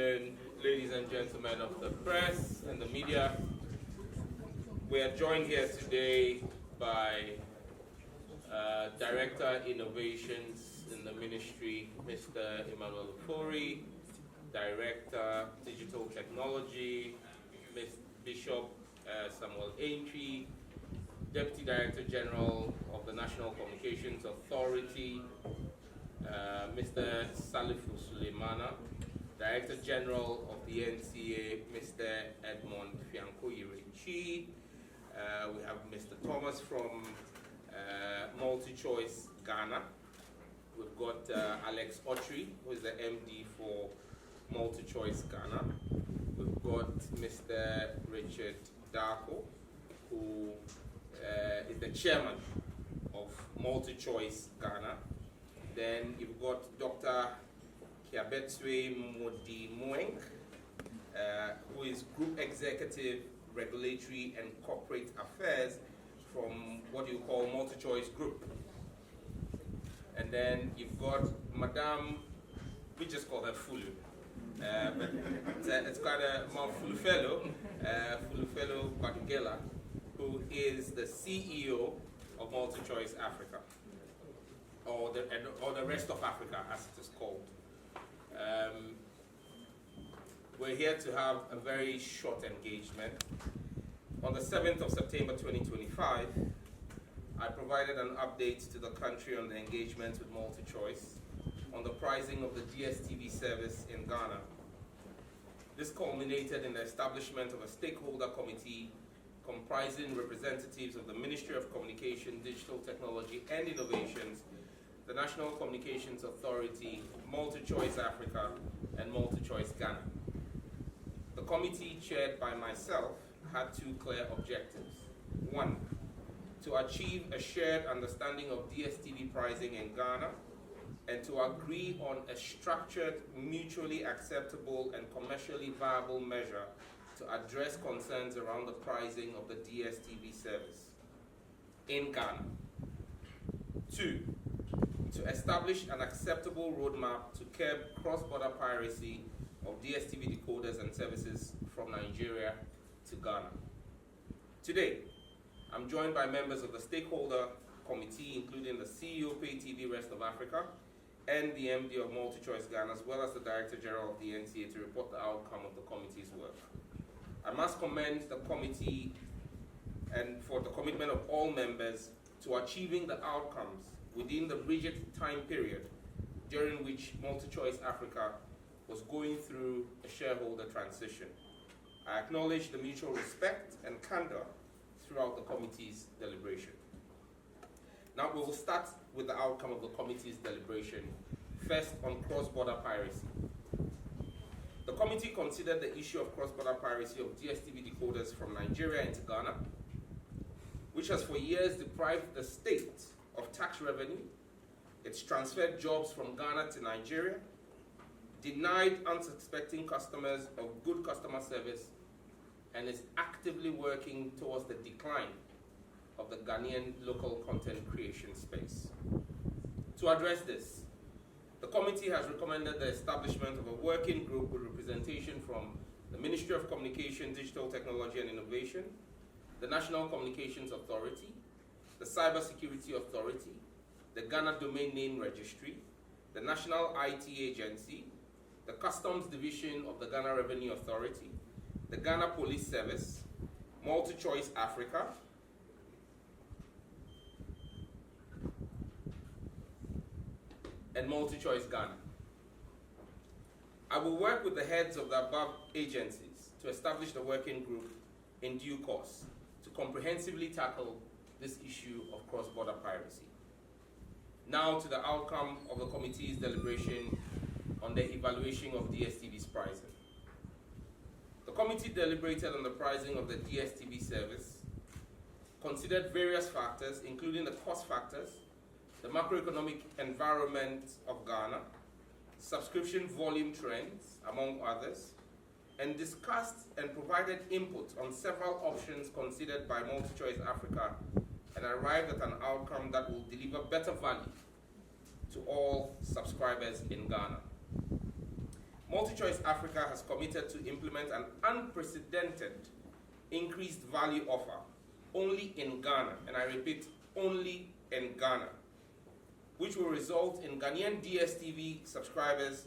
afternoon, ladies and gentlemen of the press and the media. We are joined here today by Director Innovations in the Ministry, Mr. Emmanuel Ofori, Director Digital Technology, Ms. Bishop Samuel Aintree, Deputy Director General of the National Communications Authority, Mr. Salifu Suleimana, Director General of the NCA, Mr. Edmond Fiankoyirichi. We have Mr. Thomas from MultiChoice Ghana. We've got Alex Autry, who is the MD for MultiChoice Ghana. We've got Mr. Richard Darko, who is the chairman of MultiChoice Ghana. Then you've got Dr. Kiabetswe Modi-Mueng, who is Group Executive, Regulatory and Corporate Affairs from what you call MultiChoice Group. And then you've got Madame, we just call her Fulu, but it's quite a more Fulufelo, Fulufelo Bagela, who is the CEO of MultiChoice Africa, or the rest of Africa, as it is called. We're here to have a very short engagement. On the 7th of September 2025, I provided an update to the country on the engagement with MultiChoice on the pricing of the Dstv service in Ghana. This culminated in the establishment of a stakeholder committee comprising representatives of the Ministry of Communication, Digital Technology and Innovations, the National Communications Authority, MultiChoice Africa, and MultiChoice Ghana. The committee, chaired by myself, had two clear objectives. One, to achieve a shared understanding of DSTV pricing in Ghana and to agree on a structured, mutually acceptable and commercially viable measure to address concerns around the pricing of the DSTV service in Ghana. Two, to establish an acceptable roadmap to curb cross-border piracy of DSTV decoders and services from Nigeria to Ghana. Today, I'm joined by members of the stakeholder committee, including the CEO Pay TV Rest of Africa and the MD of MultiChoice Ghana, as well as the Director General of the NCA, to report the outcome of the committee's work. I must commend the committee and for the commitment of all members to achieving the outcomes within the rigid time period during which MultiChoice Africa was going through a shareholder transition. I acknowledge the mutual respect and candor throughout the committee's deliberation. Now we will start with the outcome of the committee's deliberation, first on cross-border piracy. The committee considered the issue of cross-border piracy of DSTV decoders from Nigeria into Ghana, which has for years deprived the state of tax revenue. It's transferred jobs from Ghana to Nigeria, denied unsuspecting customers of good customer service, and is actively working towards the decline of the Ghanaian local content creation space. To address this, the committee has recommended the establishment of a working group with representation from the Ministry of Communication, Digital Technology and Innovation, the National Communications Authority, the Cybersecurity Authority, the Ghana Domain Name Registry, the National IT Agency, the Customs Division of the Ghana Revenue Authority, the Ghana Police Service, MultiChoice Africa, and MultiChoice Ghana. I will work with the heads of the above agencies to establish the working group in due course to comprehensively tackle this issue of cross-border piracy. Now to the outcome of the committee's deliberation on the evaluation of DSTV's pricing. The committee deliberated on the pricing of the DSTV service, considered various factors, including the cost factors, the macroeconomic environment of Ghana, subscription volume trends, among others, and discussed and provided input on several options considered by MultiChoice Africa and arrived at an outcome that will deliver better value to all subscribers in Ghana. MultiChoice Africa has committed to implement an unprecedented increased value offer only in Ghana, and I repeat, only in Ghana, which will result in Ghanaian Dstv subscribers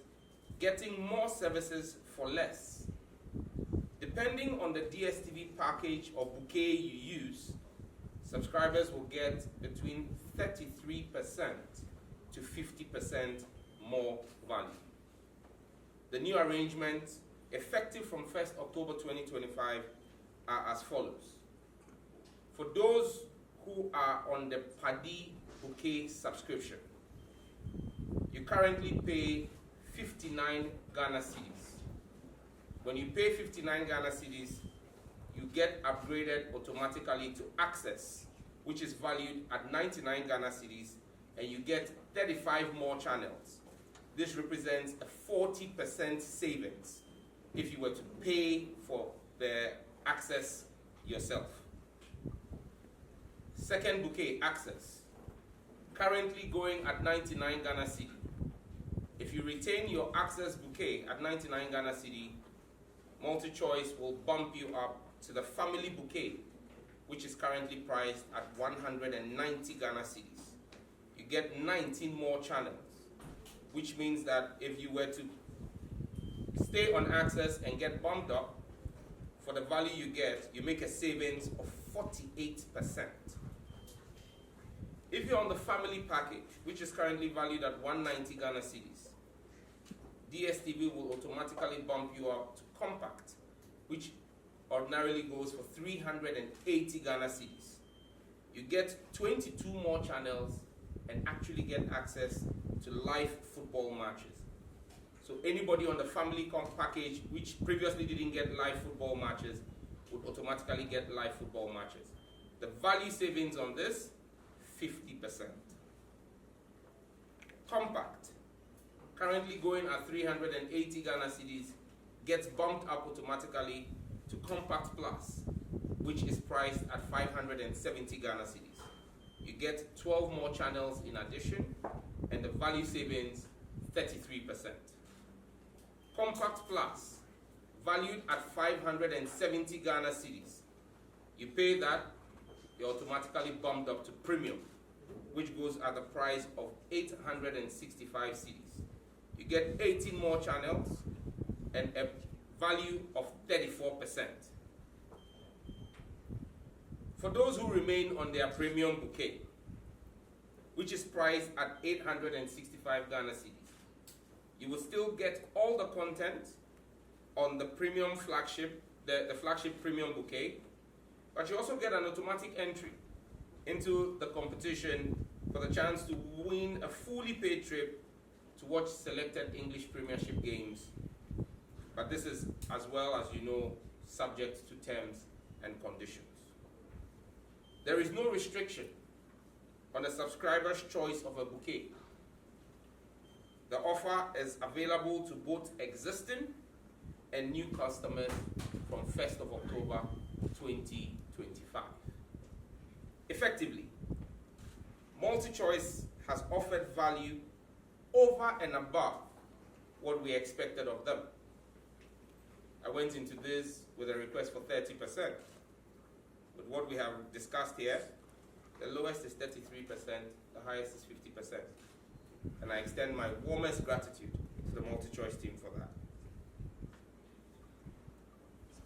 getting more services for less. Depending on the Dstv package or bouquet you use, subscribers will get between 33% to 50% more value. The new arrangements, effective from 1st October 2025, are as follows. For those who are on the Paddy Bouquet subscription, you currently pay 59 Ghana cedis. When you pay 59 Ghana cedis, you get upgraded automatically to Access, which is valued at 99 Ghana cedis, and you get 35 more channels. This represents a 40% savings if you were to pay for the Access yourself. Second bouquet, Access, currently going at 99 Ghana cedi. If you retain your Access bouquet at 99 Ghana cedi, MultiChoice will bump you up to the family bouquet, which is currently priced at 190 Ghana cedis. You get 19 more channels, which means that if you were to stay on Access and get bumped up, for the value you get, you make a savings of 48%. If you're on the family package, which is currently valued at 190 Ghana cedis, Dstv will automatically bump you up to Compact, which ordinarily goes for 380 Ghana cedis. You get 22 more channels and actually get access to live football matches. So anybody on the family package which previously didn't get live football matches would automatically get live football matches. The value savings on this, 50%. Compact, currently going at 380 Ghana cedis, gets bumped up automatically to Compact Plus, which is priced at 570 Ghana cedis. You get 12 more channels in addition, and the value savings, 33%. Compact Plus, valued at 570 Ghana cedis. You pay that, you're automatically bumped up to Premium, which goes at the price of 865 cedis. You get 18 more channels and a value of 34%. For those who remain on their Premium bouquet, which is priced at 865 Ghana cedis, you will still get all the content on the Premium flagship, the flagship Premium bouquet, but you also get an automatic entry into the competition for the chance to win a fully paid trip to watch selected English Premiership games. But this is, as well as you know, subject to terms and conditions. There is no restriction on the subscriber's choice of a bouquet. The offer is available to both existing and new customers from 1st of October 2025. Effectively, MultiChoice has offered value over and above what we expected of them. I went into this with a request for 30%. But what we have discussed here, the lowest is 33%, the highest is 50%. And I extend my warmest gratitude to the MultiChoice team for that.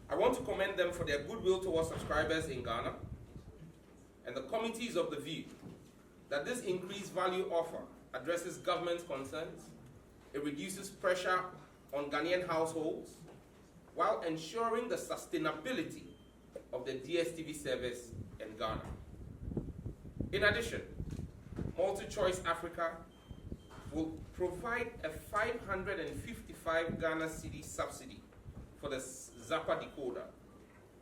I want to commend them for their goodwill towards subscribers in Ghana, and the committee is of the view that this increased value offer addresses government concerns, it reduces pressure on Ghanaian households, while ensuring the sustainability of the DSTV service in Ghana. In addition, MultiChoice Africa will provide a 555 Ghana cedi subsidy for the Zappa decoder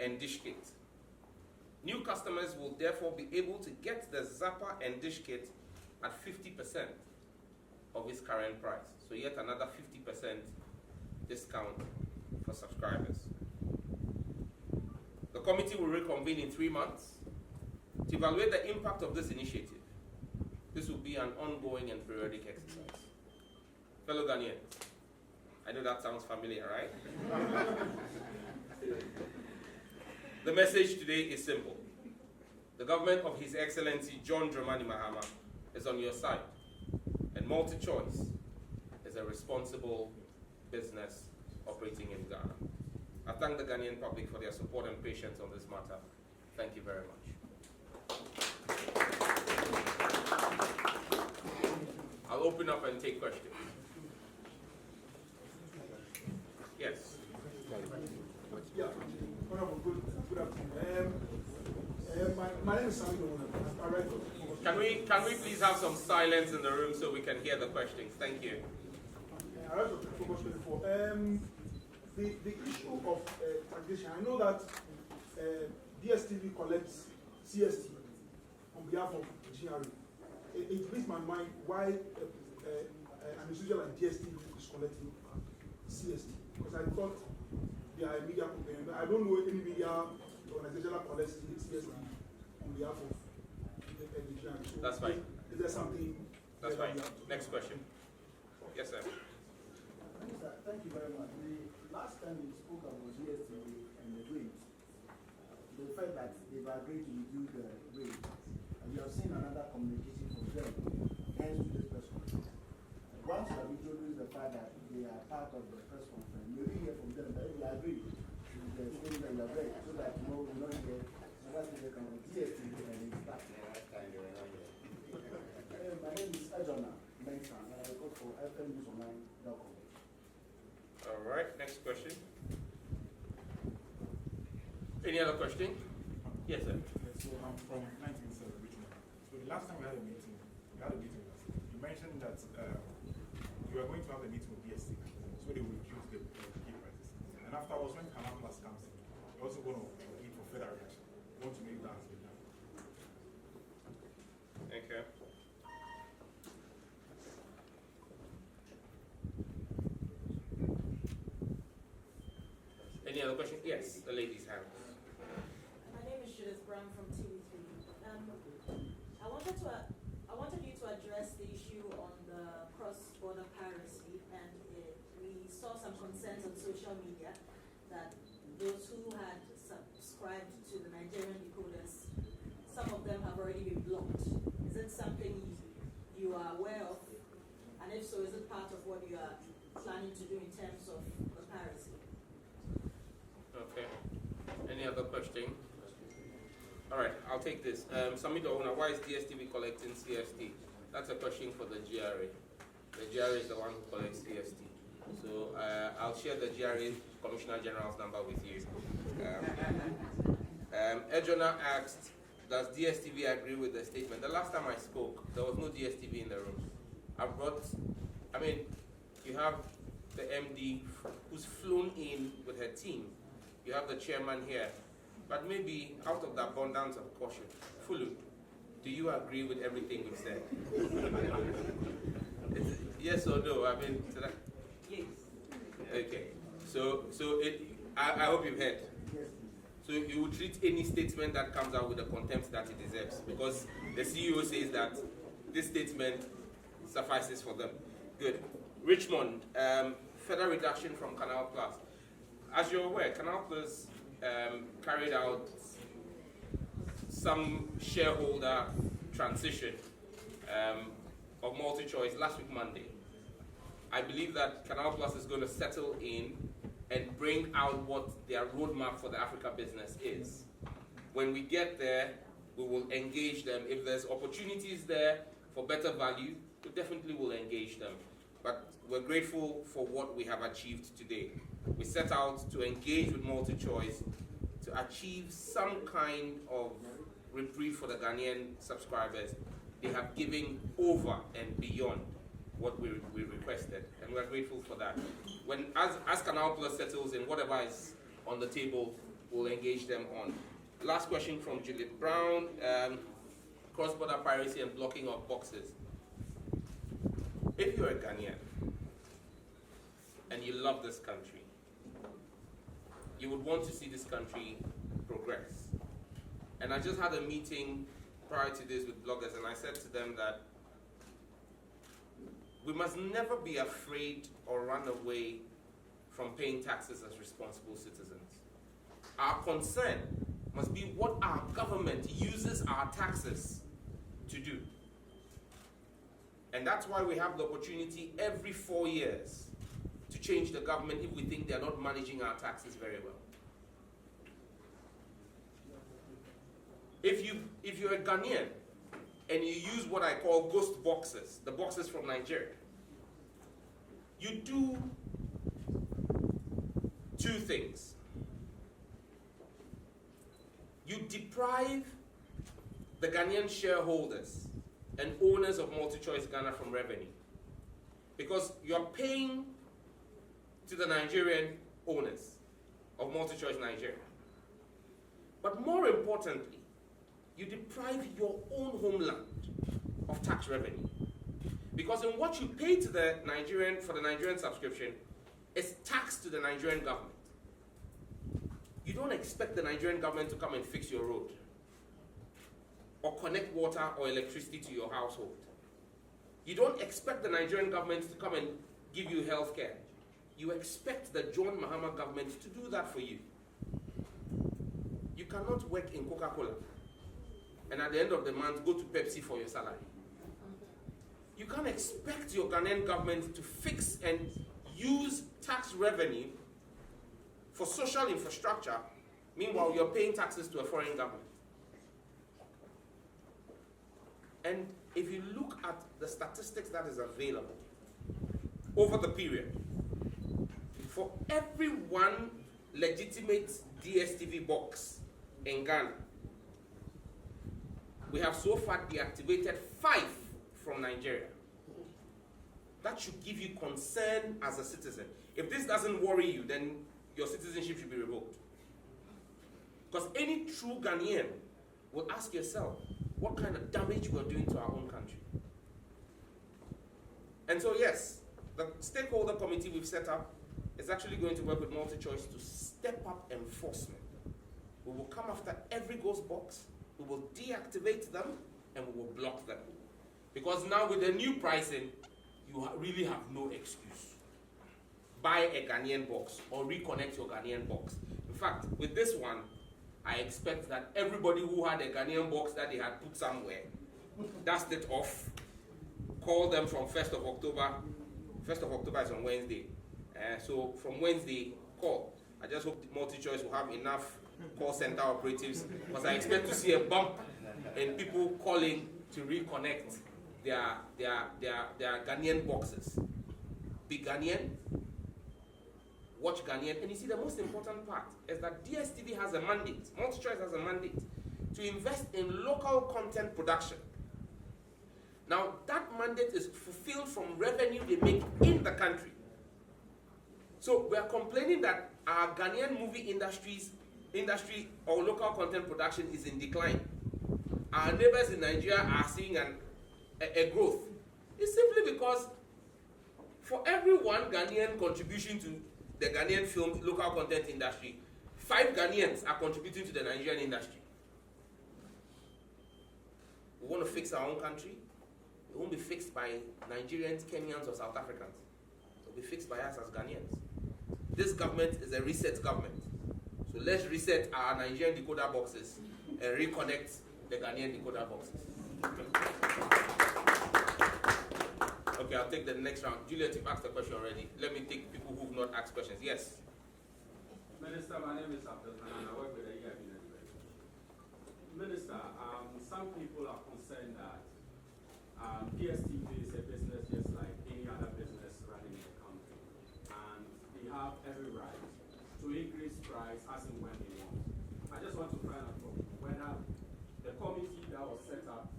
and dish kit. New customers will therefore be able to get the Zappa and dish kit at 50% of its current price. So yet another 50% discount for subscribers. The committee will reconvene in 3 months to evaluate the impact of this initiative. This will be an ongoing and periodic exercise. Fellow Ghanaians, I know that sounds familiar, right? The message today is simple. The government of His Excellency John Dramani Mahama is on your side, and MultiChoice is a responsible business operating in Ghana. I thank the Ghanaian public for their support and patience on this matter. Thank you very much. I'll open up and take questions. Yes. Yeah, good afternoon. My name is Sammy. Can we please have some silence in the room so we can hear the questions? Thank you. The issue of taxation, I know that Dstv collects CST on behalf of GRA. It brings my mind why an institution like Dstv is collecting CST. Because I thought they are a media company. I don't know any media organization that collects CST on behalf of the GRA. So that's fine. Is there something? That's fine. Next question. Yes, sir. Thank you very much. The last time we spoke about DSTV and the rate, the fact that they've agreed to review the rate, and we have seen another communication from them hence to this press conference. Once you have introduced the fact that they are part of the press conference, we will hear from them that they agree to the thing that you have read, so that we will not hear another thing they can do DSTV and it's back. My name is Ejona Mensah, and I work for FMNewsOnline.com. All right, next question. Any other question? Yes, sir. So I'm from 1970 Richmond. So the last time we had a meeting, you mentioned that you were going to have a meeting with DSTV, so they will reduce the key prices. And afterwards, when Canal Plus comes in, you're also going to compete for further reaction. You want to make that as well. Okay. Any other question? Yes, the lady's hand. My name is Judith Brown from TV3. I wanted you to address the issue on the cross-border piracy, and we saw some concerns on social media that those who had subscribed to the Nigerian decoders, some of them have already been blocked. Is it something you are aware of? And if so, is it part of what you are planning to do in terms of the piracy? Okay. Any other question? All right, I'll take this. Samid Owuna, why is DSTV collecting CST? That's a question for the GRA. The GRA is the one who collects CST. So I'll share the GRA Commissioner General's number with you. Ejona asked, does DSTV agree with the statement? The last time I spoke, there was no DSTV in the room. You have the MD who's flown in with her team. You have the chairman here. But maybe out of the abundance of caution, Fulu, do you agree with everything we've said? Yes or no? Yes. Okay. So I hope you've heard. So you will treat any statement that comes out with the contempt that it deserves, because the CEO says that this statement suffices for them. Good. Richmond, further reduction from Canal Plus. As you're aware, Canal Plus carried out some shareholder transition of MultiChoice last week Monday. I believe that Canal Plus is going to settle in and bring out what their roadmap for the Africa business is. When we get there, we will engage them. If there's opportunities there for better value, we definitely will engage them. But we're grateful for what we have achieved today. We set out to engage with MultiChoice to achieve some kind of reprieve for the Ghanaian subscribers. They have given over and beyond what we requested, and we're grateful for that. As Canal Plus settles in, whatever is on the table, we'll engage them on. Last question from Juliet Brown, cross-border piracy and blocking of boxes. If you're a Ghanaian and you love this country, you would want to see this country progress. And I just had a meeting prior to this with bloggers, and I said to them that we must never be afraid or run away from paying taxes as responsible citizens. Our concern must be what our government uses our taxes to do. And that's why we have the opportunity every 4 years to change the government if we think they're not managing our taxes very well. If you're a Ghanaian and you use what I call ghost boxes, the boxes from Nigeria, you do two things. You deprive the Ghanaian shareholders and owners of MultiChoice Ghana from revenue, because you're paying to the Nigerian owners of MultiChoice Nigeria. But more importantly, you deprive your own homeland of tax revenue. Because in what you pay to the Nigerian, for the Nigerian subscription, is tax to the Nigerian government. You don't expect the Nigerian government to come and fix your road, or connect water or electricity to your household. You don't expect the Nigerian government to come and give you health care. You expect the John Mahama government to do that for you. You cannot work in Coca-Cola and at the end of the month go to Pepsi for your salary. You can't expect your Ghanaian government to fix and use tax revenue for social infrastructure, meanwhile you're paying taxes to a foreign government. And if you look at the statistics that is available over the period, for every one legitimate DSTV box in Ghana, we have so far deactivated 5 from Nigeria. That should give you concern as a citizen. If this doesn't worry you, then your citizenship should be revoked. Because any true Ghanaian will ask yourself, what kind of damage we're doing to our own country? And so yes, the stakeholder committee we've set up is actually going to work with MultiChoice to step up enforcement. We will come after every ghost box, we will deactivate them, and we will block them. Because now with the new pricing, you really have no excuse. Buy a Ghanaian box or reconnect your Ghanaian box. In fact, with this one, I expect that everybody who had a Ghanaian box that they had put somewhere, dust it off, call them from 1st of October. 1st of October is on Wednesday. So from Wednesday, call. I just hope MultiChoice will have enough call center operatives, because I expect to see a bump in people calling to reconnect their Ghanaian boxes. Be Ghanaian, watch Ghanaian, and you see the most important part is that DSTV has a mandate, MultiChoice has a mandate to invest in local content production. Now that mandate is fulfilled from revenue they make in the country. So we are complaining that our Ghanaian movie industry or local content production is in decline. Our neighbors in Nigeria are seeing a growth. It's simply because for every one Ghanaian contribution to the Ghanaian film local content industry, 5 Ghanaians are contributing to the Nigerian industry. We want to fix our own country. It won't be fixed by Nigerians, Kenyans, or South Africans. It will be fixed by us as Ghanaians. This government is a reset government. So let's reset our Nigerian decoder boxes and reconnect the Ghanaian decoder boxes. Okay, I'll take the next round. Juliet, you've asked a question already. Let me take people who've not asked questions. Yes? Minister, my name is Abdul and I work with the EIB. Minister, some people are concerned that DSTV is a business just like any other business running in the country. And they have every right to increase price as and when they want. I just want to find out whether the committee that was set up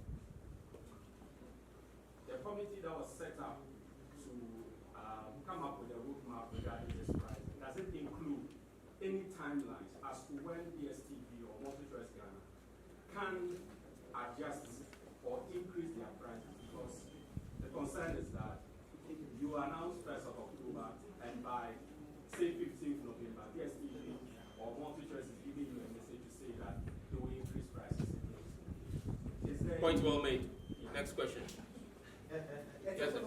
to come up with a roadmap regarding this price, does it include any timelines as to when DSTV or MultiChoice Ghana can adjust or increase their prices? Because the concern is that you announce 1st of October and by say 15th November, DSTV or MultiChoice is giving you a message to say that they will increase prices. Point well made. Next question. Yes, sir.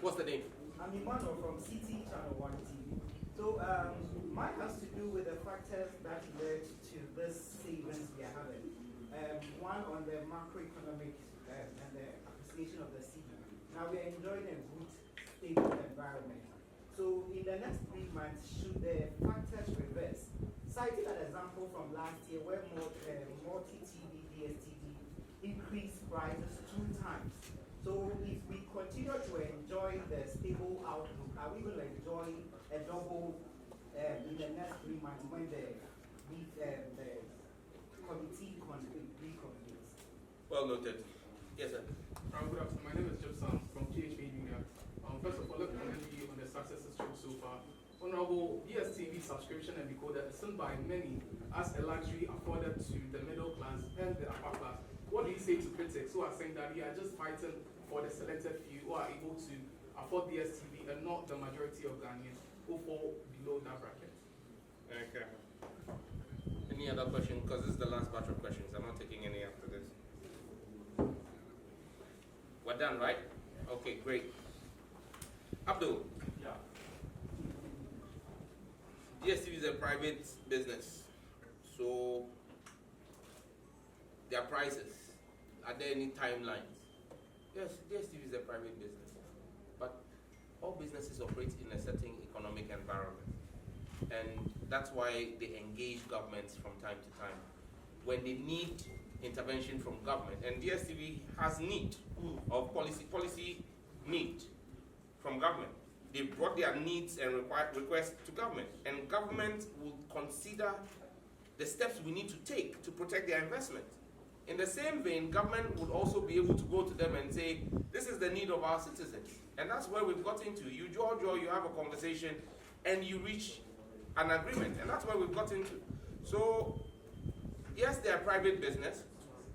What's the name? I'm Emmanuel from CT Channel 1 TV. So mine has to do with the factors that led to this savings we are having. One on the macroeconomic and the appreciation of the city. Now we are enjoying a good, stable environment. So in the next 3 months, should the factors reverse? Citing an example from last year where multi-TV, DSTV increased prices 2 times. So if we continue to enjoy the stable outlook, are we going to enjoy a double in the next 3 months when the committee reconvenes? Well noted. Yes, sir. Good afternoon. My name is Jobson from GHA Union. First of all, let me commend you on the successes so far. Honorable, DSTV subscription and decoder is seen by many as a luxury afforded to the middle class and the upper class. What do you say to critics who are saying that you are just fighting for the selected few who are able to afford DSTV and not the majority of Ghanaians who fall below that bracket? Okay. Any other question? Because this is the last batch of questions. I'm not taking any after this. We're done, right? Okay, great. Abdul. Yeah. DSTV is a private business, so their prices, are there any timelines? Yes, DSTV is a private business, but all businesses operate in a certain economic environment, and that's why they engage governments from time to time when they need intervention from government, and DSTV has need of policy need from government. They brought their needs and requests to government, and government will consider the steps we need to take to protect their investment. In the same vein, government would also be able to go to them and say, this is the need of our citizens. And that's where we've got into. You draw, you have a conversation, and you reach an agreement, and that's where we've got into. So, yes, they are private business,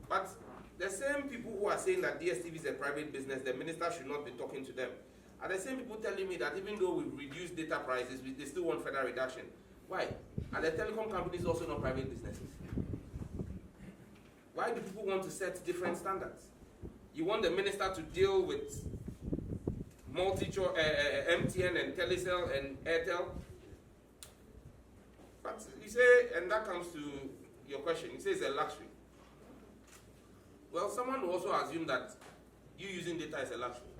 but the same people who are saying that DSTV is a private business, the minister should not be talking to them, are the same people telling me that even though we've reduced data prices, they still want further reduction. Why? Are the telecom companies also not private businesses? Why do people want to set different standards? You want the minister to deal with MTN and Telecel and Airtel? But you say, and that comes to your question, you say it's a luxury. Well, someone will also assume that you using data is a luxury.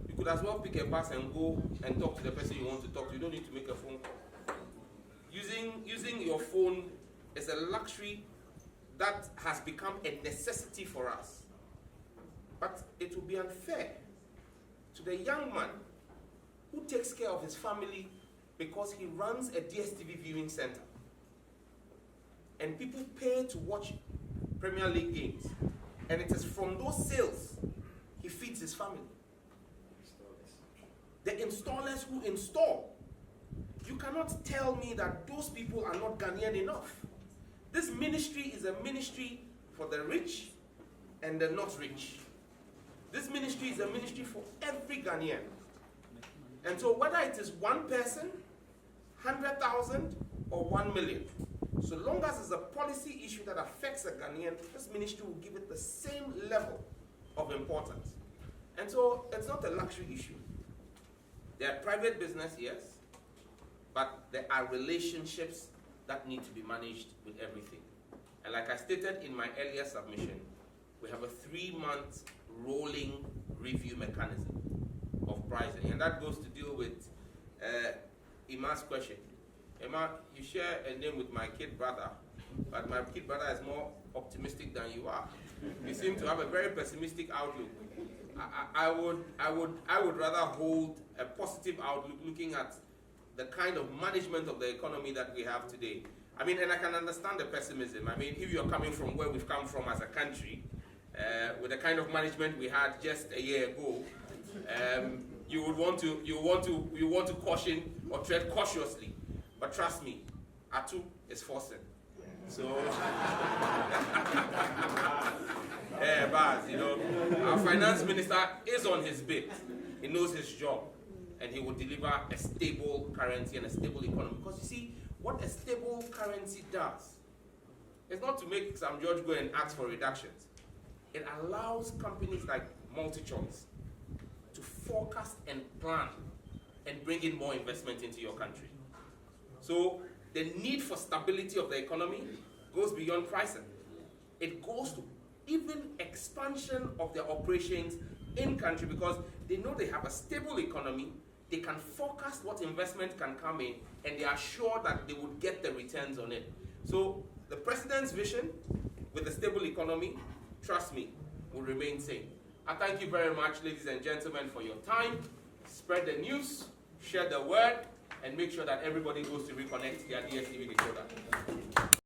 You could as well pick a bus and go and talk to the person you want to talk to. You don't need to make a phone call. Using your phone is a luxury that has become a necessity for us. But it will be unfair to the young man who takes care of his family because he runs a DSTV viewing center. And people pay to watch Premier League games. And it is from those sales he feeds his family. The installers who install. You cannot tell me that those people are not Ghanaian enough. This ministry is a ministry for the rich and the not rich. This ministry is a ministry for every Ghanaian. And so whether it is one person, 100,000, or 1 million, so long as it's a policy issue that affects a Ghanaian, this ministry will give it the same level of importance. And so it's not a luxury issue. They are private business, yes, but there are relationships that need to be managed with everything. And like I stated in my earlier submission, we have a 3-month rolling review mechanism of pricing. And that goes to deal with Ima's question. Ima, you share a name with my kid brother, but my kid brother is more optimistic than you are. You seem to have a very pessimistic outlook. I would rather hold a positive outlook looking at the kind of management of the economy that we have today. I mean, and I can understand the pessimism. I mean, if you're coming from where we've come from as a country, with the kind of management we had just a year ago, you want to caution or tread cautiously. But trust me, Atu is forcing. So, Baz, our finance minister is on his bit. He knows his job, and he will deliver a stable currency and a stable economy. Because you see, what a stable currency does is not to make Sam George go and ask for reductions. It allows companies like MultiChoice to forecast and plan and bring in more investment into your country. So the need for stability of the economy goes beyond pricing. It goes to even expansion of their operations in country, because they know they have a stable economy, they can forecast what investment can come in, and they are sure that they would get the returns on it. So the president's vision with a stable economy, trust me, will remain same. I thank you very much, ladies and gentlemen, for your time. Spread the news, share the word, and make sure that everybody goes to reconnect their DSTV decoder.